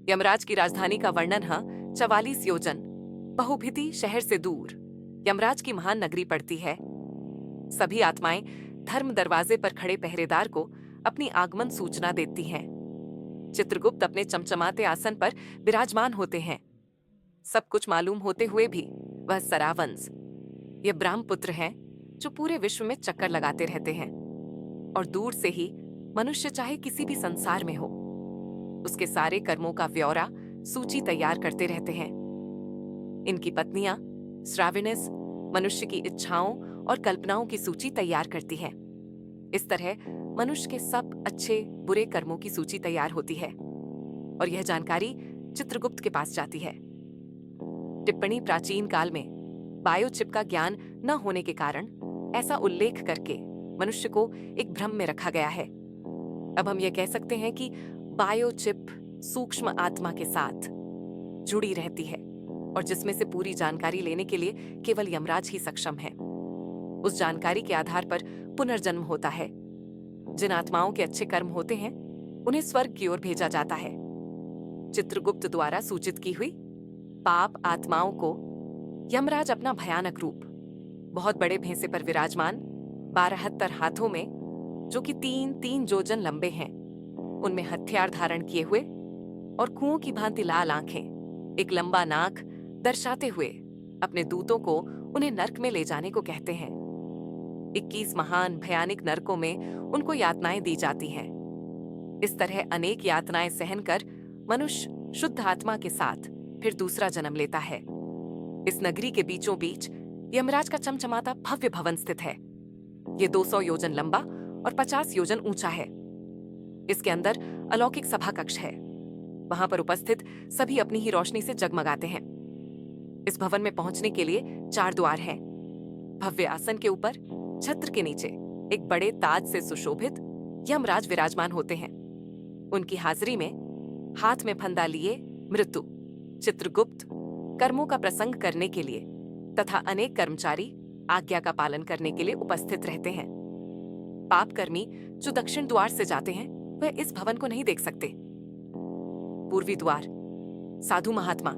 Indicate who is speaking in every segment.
Speaker 1: यमराज की राजधानी का वर्णन 44 योजन बहुभिति शहर से दूर यमराज की महान नगरी पड़ती है। सभी आत्माएं धर्म दरवाजे पर खड़े पहरेदार को अपनी आगमन सूचना देती हैं। चित्रगुप्त अपने चमचमाते आसन पर विराजमान होते हैं। सब कुछ मालूम होते हुए भी वह सरावंश, ये ब्रह्मपुत्र हैं जो पूरे विश्व में चक्कर लगाते रहते हैं और दूर से ही मनुष्य चाहे किसी भी संसार में हो, उसके सारे कर्मों का ब्यौरा सूची तैयार करते रहते हैं। इनकी पत्नियां श्राविणस मनुष्य की इच्छाओं और कल्पनाओं की सूची तैयार करती हैं। इस तरह मनुष्य के सब अच्छे बुरे कर्मों की सूची तैयार होती है और यह जानकारी चित्रगुप्त के पास जाती है। टिप्पणी प्राचीन काल में बायोचिप का ज्ञान न होने के कारण ऐसा उल्लेख करके मनुष्य को एक भ्रम में रखा गया है। अब हम यह कह सकते हैं कि बायोचिप सूक्ष्म आत्मा के साथ जुड़ी रहती है और जिसमें से पूरी जानकारी लेने के लिए केवल यमराज ही सक्षम है। उस जानकारी के आधार पर पुनर्जन्म होता है। जिन आत्माओं के अच्छे कर्म होते हैं उन्हें स्वर्ग की ओर भेजा जाता है। चित्रगुप्त द्वारा सूचित की हुई पाप आत्माओं को यमराज अपना भयानक रूप बहुत बड़े भैंसे पर विराजमान 72 हाथों में, जो कि 3-3 जोजन लंबे हैं, उनमें हथियार धारण किए हुए और कुओं की भांति लाल आंखें, एक लंबा नाक दर्शाते हुए अपने दूतों को उन्हें नरक में ले जाने को कहते हैं। 21 महान भयानक नरकों में उनको यातनाएं दी जाती हैं। इस तरह अनेक यातनाएं सहन कर मनुष्य शुद्ध आत्मा के साथ फिर दूसरा जन्म लेता है। इस नगरी के बीचों बीच यमराज का चमचमाता भव्य भवन स्थित है। ये 200 योजन लंबा और 50 योजन ऊंचा है। इसके अंदर अलौकिक सभा कक्ष है। वहां पर उपस्थित सभी अपनी ही रोशनी से जगमगाते हैं। इस भवन में पहुंचने के लिए 4 द्वार हैं। भव्य आसन के ऊपर छत्र के नीचे एक बड़े ताज से सुशोभित यमराज विराजमान होते हैं। उनकी हाजिरी में हाथ में फंदा लिए मृत्यु चित्रगुप्त कर्मों का प्रसंग करने के लिए तथा अनेक कर्मचारी आज्ञा का पालन करने के लिए उपस्थित रहते हैं। पापकर्मी जो दक्षिण द्वार से जाते हैं वह इस भवन को नहीं देख सकते। पूर्वी द्वार साधु महात्मा,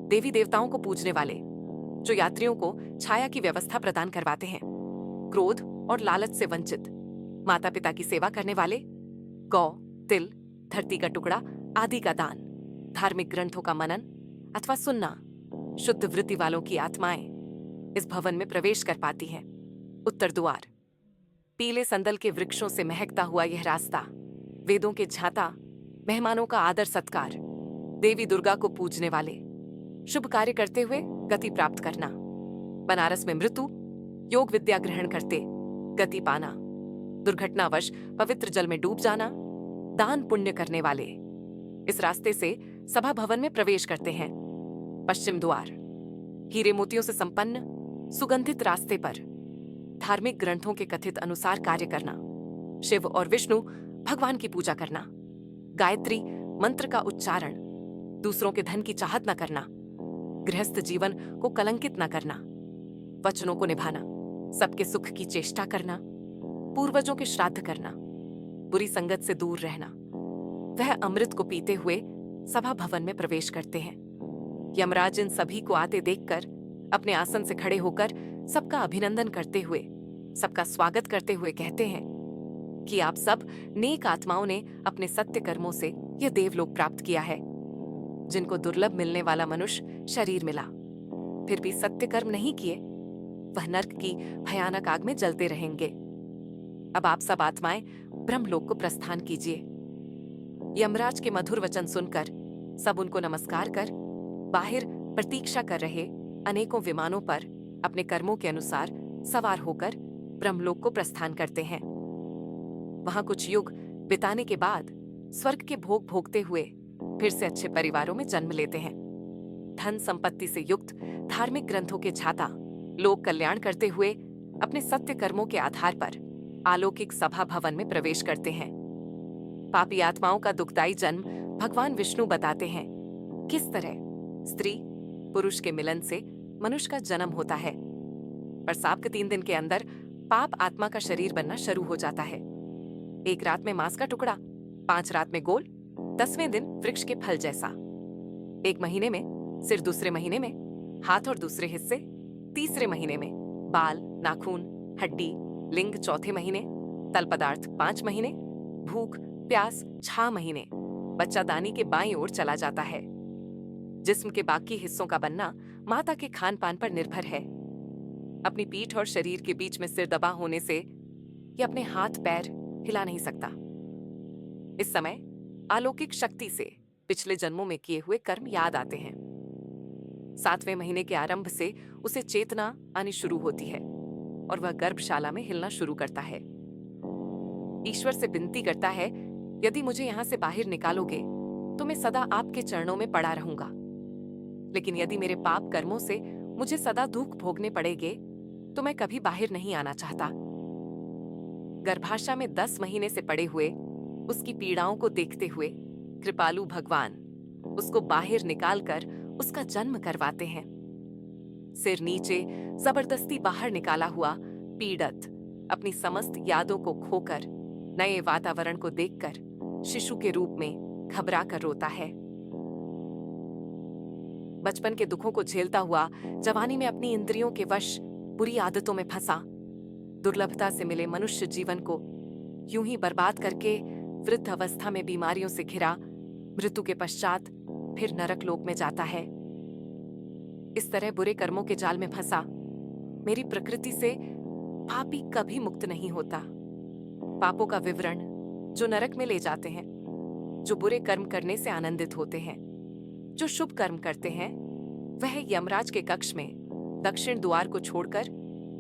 Speaker 1: देवी देवताओं को पूजने वाले, जो यात्रियों को छाया की व्यवस्था प्रदान करवाते हैं, क्रोध और लालच से वंचित, माता पिता की सेवा करने वाले, गौ, तिल, धरती का टुकड़ा आदि का दान, धार्मिक ग्रंथों का मनन अथवा सुनना, शुद्ध वृत्ति वालों की आत्माएं इस भवन में प्रवेश कर पाती हैं। उत्तर द्वार पीले संदल के वृक्षों से महकता हुआ यह रास्ता, वेदों के झांता, मेहमानों का आदर सत्कार, देवी दुर्गा को पूजने वाले, शुभ कार्य करते हुए गति प्राप्त करना, बनारस में मृत्यु योग विद्या ग्रहण करते गति पाना, दुर्घटनावश पवित्र जल में डूब जाना, दान पुण्य करने वाले इस रास्ते से सभा भवन में प्रवेश करते हैं। पश्चिम द्वार हीरे मोतियों से संपन्न सुगंधित रास्ते पर धार्मिक ग्रंथों के कथित अनुसार कार्य करना, शिव और विष्णु भगवान की पूजा करना, गायत्री मंत्र का उच्चारण, दूसरों के धन की चाहत न करना, गृहस्थ जीवन को कलंकित न करना, वचनों को निभाना, सबके सुख की चेष्टा करना, पूर्वजों के श्राद्ध करना, बुरी संगत से दूर रहना। वह अमृत को पीते हुए सभा भवन में प्रवेश करते हैं। यमराज इन सभी को आते देखकर अपने आसन से खड़े होकर सबका अभिनंदन करते हुए, सबका स्वागत करते हुए कहते हैं कि आप सब नेक आत्माओं ने अपने सत्य कर्मों से यह देवलोक प्राप्त किया है। जिनको दुर्लभ मिलने वाला मनुष्य शरीर मिला, फिर भी सत्य कर्म नहीं किए, वह नरक की भयानक आग में जलते रहेंगे। अब आप सब आत्माएं ब्रह्मलोक को प्रस्थान कीजिए। यमराज के मधुर वचन सुनकर सब उनको नमस्कार कर बाहर प्रतीक्षा कर रहे अनेकों विमानों पर अपने कर्मों के अनुसार सवार होकर ब्रह्मलोक को प्रस्थान करते हैं। वहां कुछ युग बिताने के बाद स्वर्ग के भोग भोगते हुए फिर से अच्छे परिवारों में जन्म लेते हैं। धन संपत्ति से युक्त धार्मिक ग्रंथों के झाता लोक कल्याण करते हुए अपने सत्य कर्मों के आधार पर अलौकिक सभा भवन में प्रवेश करते हैं। पापी आत्माओं का दुखदायी जन्म भगवान विष्णु बताते हैं किस तरह स्त्री पुरुष के मिलन से मनुष्य का जन्म होता है। प्रसाव के 3 दिन के अंदर पाप आत्मा का शरीर बनना शुरू हो जाता है। 1 रात में मांस का टुकड़ा, 5 रात में गोल 10वें दिन वृक्ष के फल जैसा। एक महीने में सिर, दूसरे महीने में हाथ और दूसरे हिस्से, तीसरे महीने में बाल, नाखून, हड्डी, लिंग, चौथे महीने तल पदार्थ, 5 महीने भूख प्यास, 6 महीने बच्चादानी के बाईं ओर चला जाता है। जिस्म के बाकी हिस्सों का बनना माता के खान पान पर निर्भर है। अपनी पीठ और शरीर के बीच में सिर दबा होने से यह अपने हाथ पैर हिला नहीं सकता। इस समय अलौकिक शक्ति से पिछले जन्मों में किए हुए कर्म याद आते हैं। 7वें महीने के आरंभ से उसे चेतना आनी शुरू होती है और वह गर्भशाला में हिलना शुरू करता है। ईश्वर से विनती करता है, यदि मुझे यहां से बाहर निकालोगे तो मैं सदा आपके चरणों में पड़ा रहूंगा, लेकिन यदि मेरे पाप कर्मों से मुझे सदा दुख भोगने पड़ेंगे तो मैं कभी बाहर नहीं आना चाहता। गर्भाशय में 10 महीने से पड़े हुए उसकी पीड़ाओं को देखते हुए कृपालु भगवान उसको बाहर निकालकर उसका जन्म करवाते हैं। सिर नीचे जबरदस्ती बाहर निकाला हुआ पीड़ित अपनी समस्त यादों को खोकर नए वातावरण को देखकर शिशु के रूप में घबरा कर रोता है। बचपन के दुखों को झेलता हुआ जवानी में अपनी इंद्रियों के वश बुरी आदतों में फंसा, दुर्लभता से मिले मनुष्य जीवन को यूं ही बर्बाद करके वृद्ध अवस्था में बीमारियों से घिरा मृत्यु के पश्चात फिर नरक लोक में जाता है। इस तरह बुरे कर्मों के जाल में फंसा मेरी प्रकृति से पापी कभी मुक्त नहीं होता। पापों का विवरण जो नरक में ले जाते हैं, जो बुरे कर्म करने से आनंदित होते हैं, जो शुभ कर्म करते हैं, वह यमराज के कक्ष में दक्षिण द्वार को छोड़कर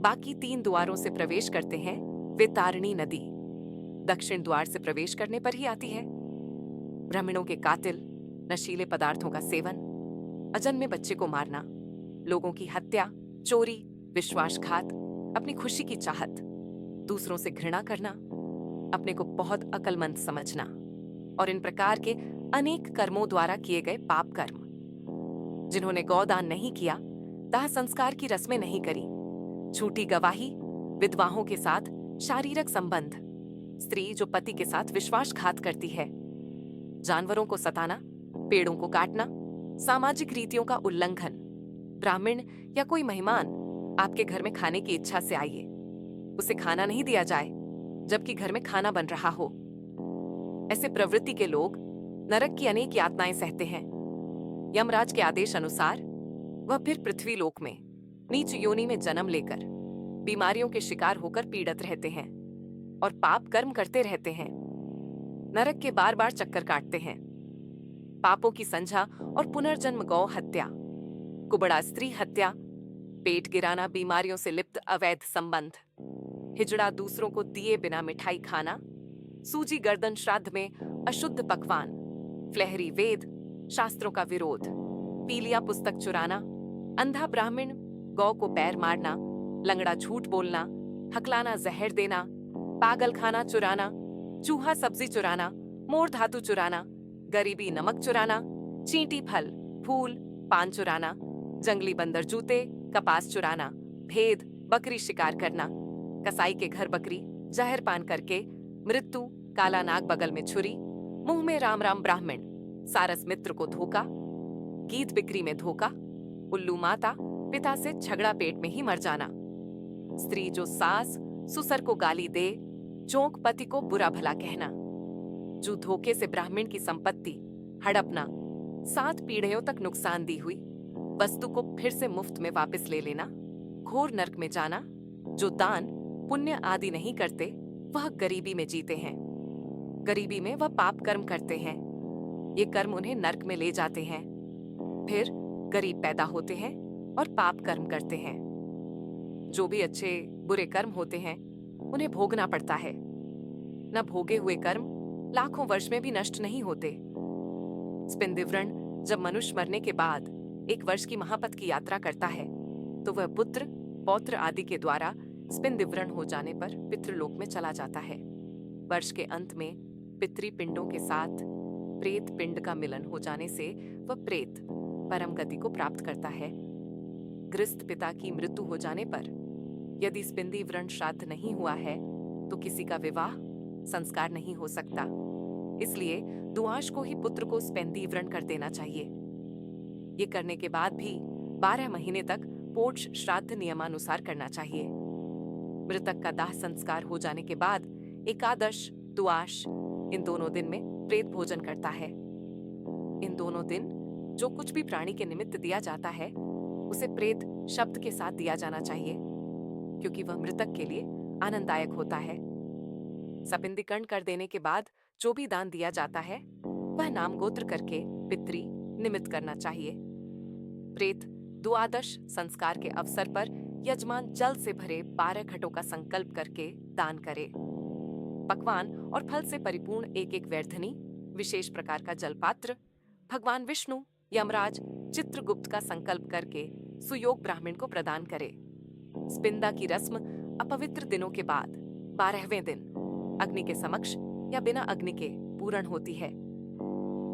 Speaker 1: बाकी 3 द्वारों से प्रवेश करते हैं। वे तारिणी नदी दक्षिण द्वार से प्रवेश करने पर ही आती है। ब्राह्मणों के कातिल, नशीले पदार्थों का सेवन, अजन्मे बच्चे को मारना, लोगों की हत्या, चोरी, विश्वासघात, अपनी खुशी की चाहत, दूसरों से घृणा करना, अपने को बहुत अक्लमंद समझना और इन प्रकार के अनेक कर्मों द्वारा किए गए पाप कर्म। जिन्होंने गौदान नहीं किया, दाह संस्कार की रस्में नहीं करी, झूठी गवाही, विधवाओं के साथ शारीरिक संबंध, स्त्री जो पति के साथ विश्वासघात करती है, जानवरों को सताना, पेड़ों को काटना, सामाजिक रीतियों का उल्लंघन, ब्राह्मण या कोई मेहमान आपके घर में खाने की इच्छा से आइए, उसे खाना नहीं दिया जाए जबकि घर में खाना बन रहा हो। ऐसे प्रवृत्ति के लोग नरक की अनेक यातनाएं सहते हैं। यमराज के आदेश अनुसार वह फिर पृथ्वी लोक में नीच योनि में जन्म लेकर बीमारियों के शिकार होकर पीड़ित रहते हैं और पाप कर्म करते रहते हैं। नरक के बार बार चक्कर काटते हैं। पापों की संझा और पुनर्जन्म, गौ हत्या, कुबड़ा स्त्री हत्या, पेट गिराना, बीमारियों से लिप्त अवैध संबंध, हिजड़ा दूसरों को दिए बिना मिठाई खाना, सूजी गर्दन श्राद्ध में अशुद्ध पकवान, फ्लहरी वेद, शास्त्रों का विरोध, पीलिया पुस्तक चुराना, अंधा ब्राह्मण, गौ को पैर मारना, लंगड़ा झूठ बोलना, हकलाना जहर देना, पागल खाना चुराना, चूहा सब्जी चुराना, मोर धातु चुराना, गरीबी नमक चुराना, चींटी फल, फूल, पान चुराना, जंगली बंदर जूते, कपास चुराना, भेद, बकरी शिकार करना, कसाई के घर बकरी, जहर पान करके मृत्यु, काला नाग बगल में छुरी, मुंह में राम राम ब्राह्मण, सारस मित्र को धोखा, गीत बिक्री में धोखा, उल्लू माता, पिता से झगड़ा पेट में ही मर जाना, स्त्री जो सास ससुर को गाली दे, चौंक पति को बुरा भला कहना, जो धोखे से ब्राह्मण की संपत्ति हड़पना, 7 पीढ़ियों तक नुकसान दी हुई वस्तु को फिर से मुफ्त में वापस ले लेना, घोर नरक में जाना, जो दान पुण्य आदि नहीं करते वह गरीबी में जीते हैं, गरीबी में वह पाप कर्म करते हैं, ये कर्म उन्हें नरक में ले जाते हैं। फिर गरीब पैदा होते हैं और पाप कर्म करते हैं। जो भी अच्छे बुरे कर्म होते हैं उन्हें भोगना पड़ता है। न भोगे हुए कर्म लाखों वर्ष में भी नष्ट नहीं होते। स्पिंदिवृण जब मनुष्य मरने के बाद 1 वर्ष की महापथ की यात्रा करता है तो वह पुत्र पौत्र आदि के द्वारा स्पिंदिवृण हो जाने पर पितृलोक में चला जाता है। वर्ष के अंत में पितृपिंडों के साथ प्रेत पिंड का मिलन हो जाने से वह प्रेत परम गति को प्राप्त करता है। गृहस्थ पिता की मृत्यु हो जाने पर यदि स्पिंदिवृण श्राद्ध नहीं हुआ है तो किसी का विवाह संस्कार नहीं हो सकता। इसलिए दुआश को ही पुत्र को स्पेंदी व्रण कर देना चाहिए। ये करने के बाद भी 12 महीने तक पोष श्राद्ध नियमानुसार करना चाहिए। मृतक का दाह संस्कार हो जाने के बाद एकादश, दुआश इन दोनों दिन में प्रेत भोजन करता है। इन दोनों दिन जो कुछ भी प्राणी के निमित्त दिया जाता है उसे प्रेत शब्द के साथ दिया जाना चाहिए, क्योंकि वह मृतक के लिए आनंददायक होता है। सपिंदीकरण कर देने के बाद जो भी दान दिया जाता है वह नाम गोत्र करके पितृ निमित्त करना चाहिए। प्रेत द्वादश संस्कार के अवसर पर यजमान जल से भरे 12 घटों का संकल्प करके दान करे। पकवान और फल से परिपूर्ण एक एक वर्धनी, विशेष प्रकार का जलपात्र भगवान विष्णु, यमराज, चित्रगुप्त का संकल्प करके सुयोग ब्राह्मण को प्रदान करे। स्पिंदा की रस्म अपवित्र दिनों के बाद 12वें दिन अग्नि के समक्ष या बिना अग्नि के पूर्ण होती है।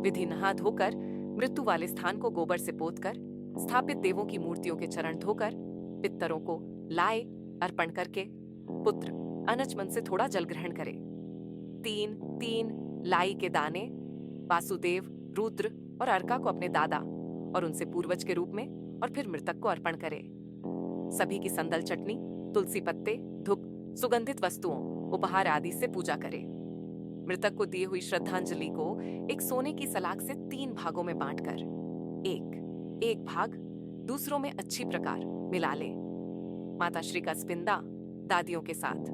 Speaker 1: विधि नहा धोकर मृत्यु वाले स्थान को गोबर से पोतकर स्थापित देवों की मूर्तियों के चरण धोकर पितरों को लाए अर्पण करके पुत्र अनज मन से थोड़ा जल ग्रहण करे। 3 लाई के दाने वासुदेव, रुद्र और अर्का को अपने दादा और उनसे पूर्वज के रूप में और फिर मृतक को अर्पण करे। सभी की संदल चटनी, तुलसी पत्ते, धूप, सुगंधित वस्तुओं, उपहार आदि से पूजा करे। मृतक को दिए हुई श्रद्धांजलि को एक सोने की सलाख से 3 भागों में बांटकर एक भाग दूसरों में अच्छी प्रकार मिला ले। माताश्री का स्पिंदा दादियों के साथ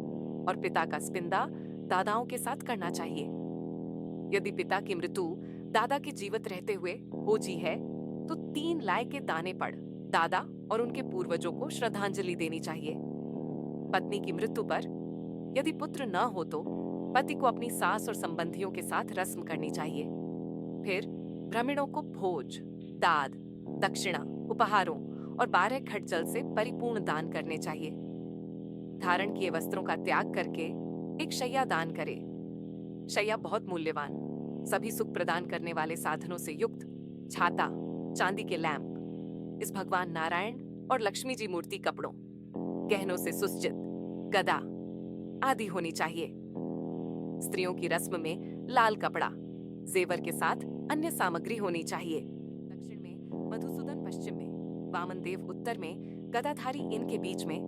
Speaker 1: और पिता का स्पिंदा दादाओं के साथ करना चाहिए। यदि पिता की मृत्यु दादा के जीवित रहते हुए हो जी है तो 3 लाय के दाने पड़ दादा और उनके पूर्वजों को श्रद्धांजलि देनी चाहिए। पत्नी की मृत्यु पर यदि पुत्र न हो तो पति को अपनी सास और संबंधियों के साथ रस्म करनी चाहिए। फिर ब्राह्मणों को भोज, दाद, दक्षिणा, उपहारों और 12 घट जल से परिपूर्ण दान करने चाहिए। धारण किए वस्त्रों का त्याग करके एक शैया दान करे। शैया बहुत मूल्यवान, सभी सुख प्रदान करने वाले साधनों से युक्त छाता, चांदी के लैंप, इस भगवान नारायण और लक्ष्मी जी मूर्ति कपड़ों, गहनों से सुसज्जित गदा आदि होनी चाहिए। स्त्रियों की रस्म में लाल कपड़ा, जेवर के साथ अन्य सामग्री होनी चाहिए। दक्षिण में मधुसूदन, पश्चिम में वामन देव, उत्तर में गदाधारी, इनके बीच में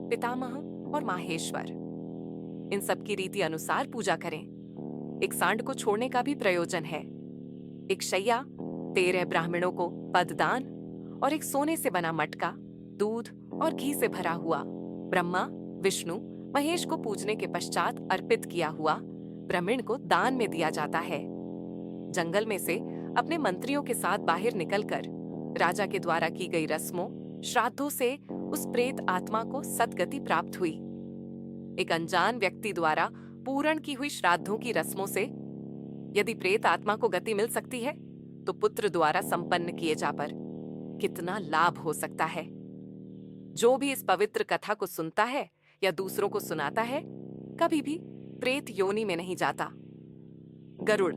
Speaker 1: पितामह और माहेश्वर। इन सब की रीति अनुसार पूजा करें। एक सांड को छोड़ने का भी प्रयोजन है। एक शैया, 13 ब्राह्मणों को पददान और एक सोने से बना मटका, दूध और घी से भरा हुआ ब्रह्मा, विष्णु, महेश को पूजने के पश्चात अर्पित किया हुआ ब्राह्मण को दान में दिया जाता है। जंगल में से अपने मंत्रियों के साथ बाहर निकलकर राजा के द्वारा की गई रस्मों, श्राद्धों से उस प्रेत आत्मा को सद्गति प्राप्त हुई। एक अनजान व्यक्ति द्वारा पूर्ण की हुई श्राद्धों की रस्मों से यदि प्रेत आत्मा को गति मिल सकती है तो पुत्र द्वारा संपन्न किए जा पर कितना लाभ हो सकता है। जो भी इस पवित्र कथा को सुनता है या दूसरों को सुनाता है कभी भी प्रेत योनि में नहीं जाता। गरुड़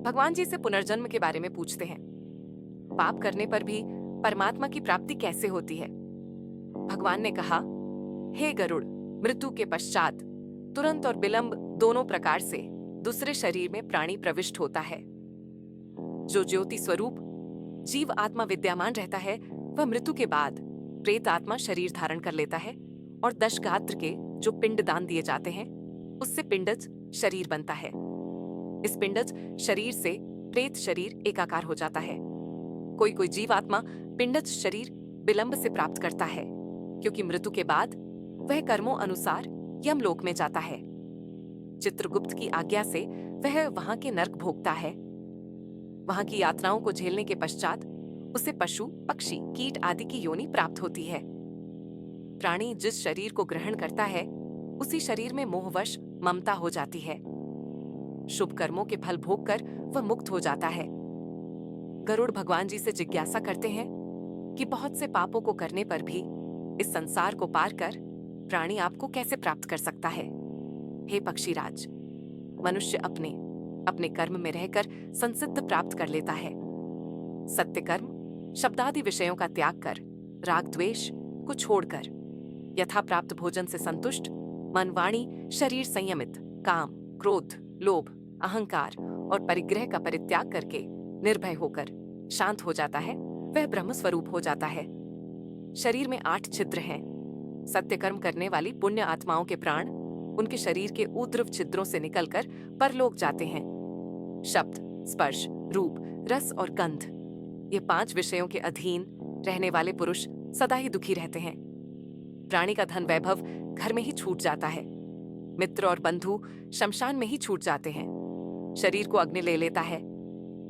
Speaker 1: भगवान जी से पुनर्जन्म के बारे में पूछते हैं। पाप करने पर भी परमात्मा की प्राप्ति कैसे होती है? भगवान ने कहा, हे गरुड़, मृत्यु के पश्चात तुरंत और विलंब दोनों प्रकार से दूसरे शरीर में प्राणी प्रविष्ट होता है। जो ज्योति स्वरूप जीव आत्मा विद्यमान रहता है वह मृत्यु के बाद प्रेत आत्मा शरीर धारण कर लेता है और 10 गात्र के जो पिंड दान दिए जाते हैं उससे पिंडज शरीर बनता है। इस पिंडज शरीर से प्रेत शरीर एकाकार हो जाता है। कोई कोई जीवात्मा पिंडज शरीर विलंब से प्राप्त करता है क्योंकि मृत्यु के बाद वह कर्मों अनुसार यमलोक में जाता है। चित्रगुप्त की आज्ञा से वह वहां के नरक भोगता है। वहां की यातनाओं को झेलने के पश्चात उसे पशु, पक्षी, कीट आदि की योनि प्राप्त होती है। प्राणी जिस शरीर को ग्रहण करता है उसी शरीर में मोहवश ममता हो जाती है। शुभ कर्मों के फल भोगकर वह मुक्त हो जाता है। गरुड़ भगवान जी से जिज्ञासा करते हैं कि बहुत से पापों को करने पर भी इस संसार को पार कर प्राणी आपको कैसे प्राप्त कर सकता है? हे पक्षीराज, मनुष्य अपने अपने कर्म में रहकर संसिद्ध प्राप्त कर लेता है। सत्य कर्म, शब्दादि विषयों का त्याग कर, राग द्वेष को छोड़कर, यथा प्राप्त भोजन से संतुष्ट, मन वाणी शरीर संयमित, काम, क्रोध, लोभ, अहंकार और परिग्रह का परित्याग करके निर्भय होकर शांत हो जाता है, वह ब्रह्म स्वरूप हो जाता है। शरीर में 8 छिद्र हैं। सत्य कर्म करने वाली पुण्य आत्माओं के प्राण उनके शरीर के ऊर्ध्व छिद्रों से निकलकर परलोक जाते हैं। शब्द, स्पर्श, रूप, रस और गंध, ये 5 विषयों के अधीन रहने वाले पुरुष सदा ही दुखी रहते हैं। प्राणी का धन वैभव घर में ही छूट जाता है। मित्र और बंधु शमशान में ही छूट जाते हैं। शरीर को अग्नि ले लेता है।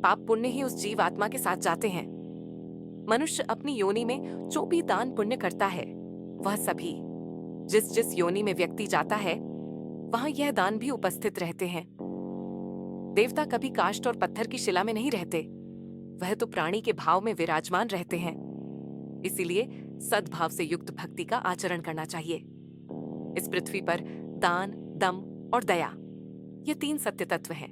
Speaker 1: पाप पुण्य ही उस जीव आत्मा के साथ जाते हैं। मनुष्य अपनी योनि में जो भी दान पुण्य करता है, वह सभी जिस जिस योनि में व्यक्ति जाता है, वहां यह दान भी उपस्थित रहते हैं। देवता कभी काष्ठ और पत्थर की शिला में नहीं रहते, वह तो प्राणी के भाव में विराजमान रहते हैं। इसीलिए सद्भाव से युक्त भक्ति का आचरण करना चाहिए। इस पृथ्वी पर दान, दम और दया, ये 3 सत्य तत्व हैं।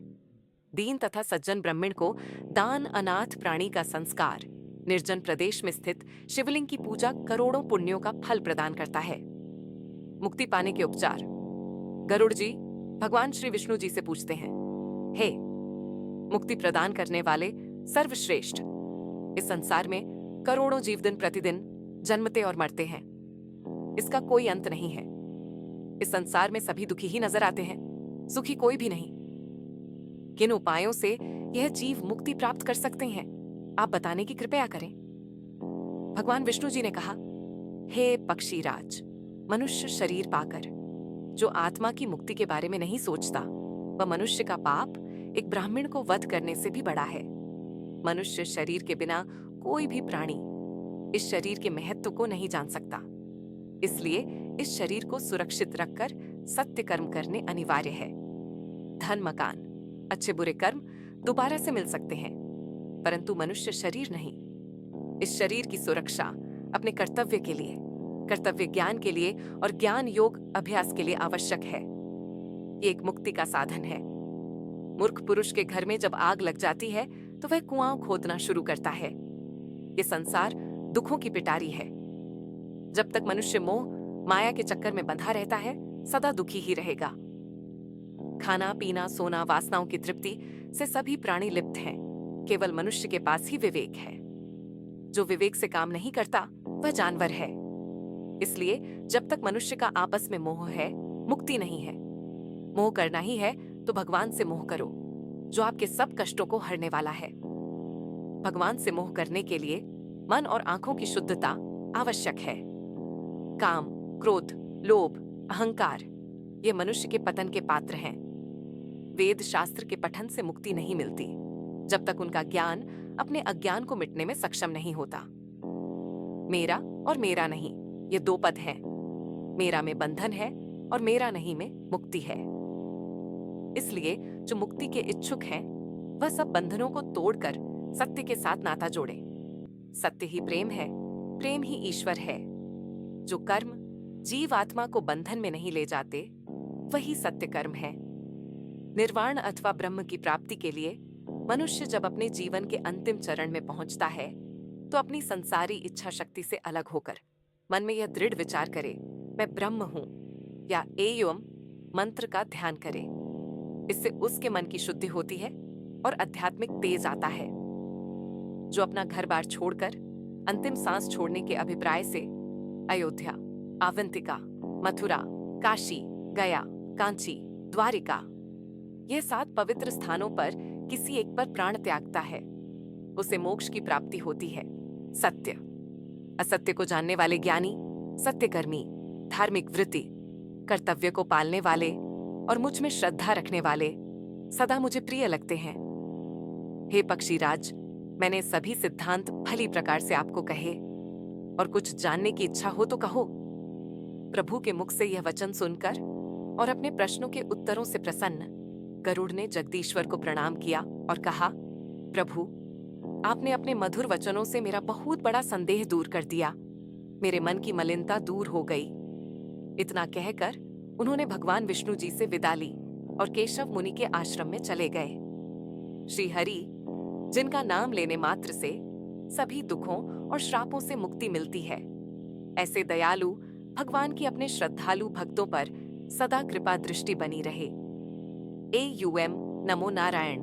Speaker 1: दीन तथा सज्जन ब्राह्मण को दान, अनाथ प्राणी का संस्कार, निर्जन प्रदेश में स्थित शिवलिंग की पूजा करोड़ों पुण्यों का फल प्रदान करता है। मुक्ति पाने के उपचार। गरुड़ जी भगवान श्री विष्णु जी से पूछते हैं, हे मुक्ति प्रदान करने वाले सर्वश्रेष्ठ, इस संसार में करोड़ों जीव दिन प्रतिदिन जन्मते और मरते हैं। इसका कोई अंत नहीं है। इस संसार में सभी दुखी ही नजर आते हैं, सुखी कोई भी नहीं। किन उपायों से यह जीव मुक्ति प्राप्त कर सकते हैं, आप बताने की कृपया करें। भगवान विष्णु जी ने कहा, हे पक्षीराज, मनुष्य शरीर पाकर जो आत्मा की मुक्ति के बारे में नहीं सोचता, वह मनुष्य का पाप एक ब्राह्मण को वध करने से भी बड़ा है। मनुष्य शरीर के बिना कोई भी प्राणी इस शरीर के महत्व को नहीं जान सकता। इसलिए इस शरीर को सुरक्षित रखकर सत्य कर्म करने अनिवार्य है। धन, मकान, अच्छे बुरे कर्म दोबारा से मिल सकते हैं, परंतु मनुष्य शरीर नहीं। इस शरीर की सुरक्षा अपने कर्तव्य के लिए, कर्तव्य ज्ञान के लिए और ज्ञान योग अभ्यास के लिए आवश्यक है। ये एक मुक्ति का साधन है। मूर्ख पुरुष के घर में जब आग लग जाती है तो वह कुआं खोदना शुरू करता है। ये संसार दुखों की पिटारी है। जब तक मनुष्य मोह माया के चक्कर में बंधा रहता है, सदा दुखी ही रहेगा। खाना, पीना, सोना, वासनाओं की तृप्ति से सभी प्राणी लिप्त हैं। केवल मनुष्य के पास ही विवेक है। जो विवेक से काम नहीं करता, वह जानवर है। इसलिए जब तक मनुष्य का आपस में मोह है, मुक्ति नहीं है। मोह करना ही है तो भगवान से मोह करो, जो आपके सब कष्टों को हरने वाला है। भगवान से मोह करने के लिए मन और आंखों की शुद्धता आवश्यक है। काम, क्रोध, लोभ, अहंकार, ये मनुष्य के पतन के पात्र हैं। वेद शास्त्र के पठन से मुक्ति नहीं मिलती, जब तक उनका ज्ञान अपने अज्ञान को मिटने में सक्षम नहीं होता। मेरा और मेरा नहीं, ये 2 पद हैं। मेरा में बंधन है और मेरा नहीं में मुक्ति है। इसलिए जो मुक्ति के इच्छुक हैं, वह सब बंधनों को तोड़कर सत्य के साथ नाता जोड़े। सत्य ही प्रेम है, प्रेम ही ईश्वर है। जो कर्म जीव आत्मा को बंधन में नहीं ले जाते, वही सत्य कर्म है। निर्वाण अथवा ब्रह्म की प्राप्ति के लिए मनुष्य जब अपने जीवन के अंतिम चरण में पहुंचता है, तो अपनी संसारी इच्छा शक्ति से अलग होकर मन में यह दृढ़ विचार करे, मैं ब्रह्म हूं, या एयम मंत्र का ध्यान करे। इससे उसके मन की शुद्धि होती है और आध्यात्मिक तेज आता है। जो अपना घर बार छोड़कर अंतिम सांस छोड़ने के अभिप्राय से अयोध्या, आवंतिका, मथुरा, काशी, गया, कांची, द्वारिका, ये 7 पवित्र स्थानों पर किसी एक पर प्राण त्यागता है, उसे मोक्ष की प्राप्ति होती है। सत्य, असत्य को जानने वाले ज्ञानी, सत्यकर्मी, धार्मिक वृत्ति, कर्तव्य को पालने वाले और मुझ में श्रद्धा रखने वाले सदा मुझे प्रिय लगते हैं। हे पक्षीराज, मैंने सभी सिद्धांत भली प्रकार से आपको कहे, और कुछ जानने की इच्छा हो तो कहो। प्रभु के मुख से यह वचन सुनकर और अपने प्रश्नों के उत्तरों से प्रसन्न गरुड़ ने जगदीश्वर को प्रणाम किया और कहा, प्रभु, आपने अपने मधुर वचनों से मेरा बहुत बड़ा संदेह दूर कर दिया। मेरे मन की मलिनता दूर हो गई। इतना कहकर उन्होंने भगवान विष्णु जी से विदा ली और केशव मुनि के आश्रम में चले गए। श्री हरि, जिनका नाम लेने मात्र से सभी दुखों और श्रापों से मुक्ति मिलती है, ऐसे दयालु भगवान की अपने श्रद्धालु भक्तों पर सदा कृपा दृष्टि बनी रहे। AUM नमो नारायण।